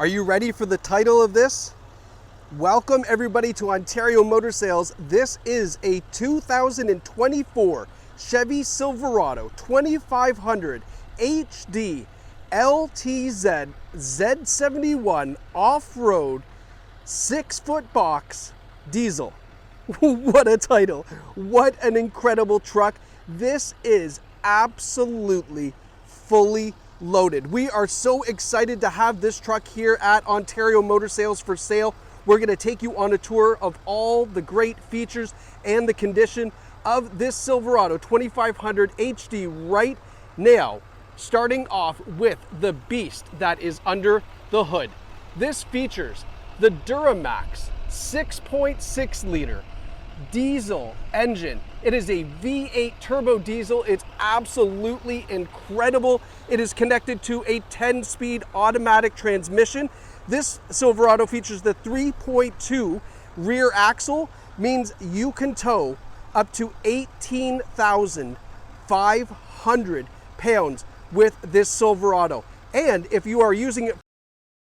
Are you ready for the title of this? Welcome everybody to Ontario Motor Sales. This is a 2024 Chevy Silverado 2500HD LTZ Z71 Off-Road 6-foot box diesel. What a title. What an incredible truck. This is absolutely fully loaded. We are so excited to have this truck here at Ontario Motor Sales for sale. We're going to take you on a tour of all the great features and the condition of this Silverado 2500 HD right now, starting off with the beast that is under the hood. This features the Duramax 6.6 liter diesel engine. It is a V8 turbo diesel. It's absolutely incredible. It is connected to a 10-speed automatic transmission. This Silverado features the 3.2 rear axle, means you can tow up to 18,500 pounds with this Silverado. And if you are using it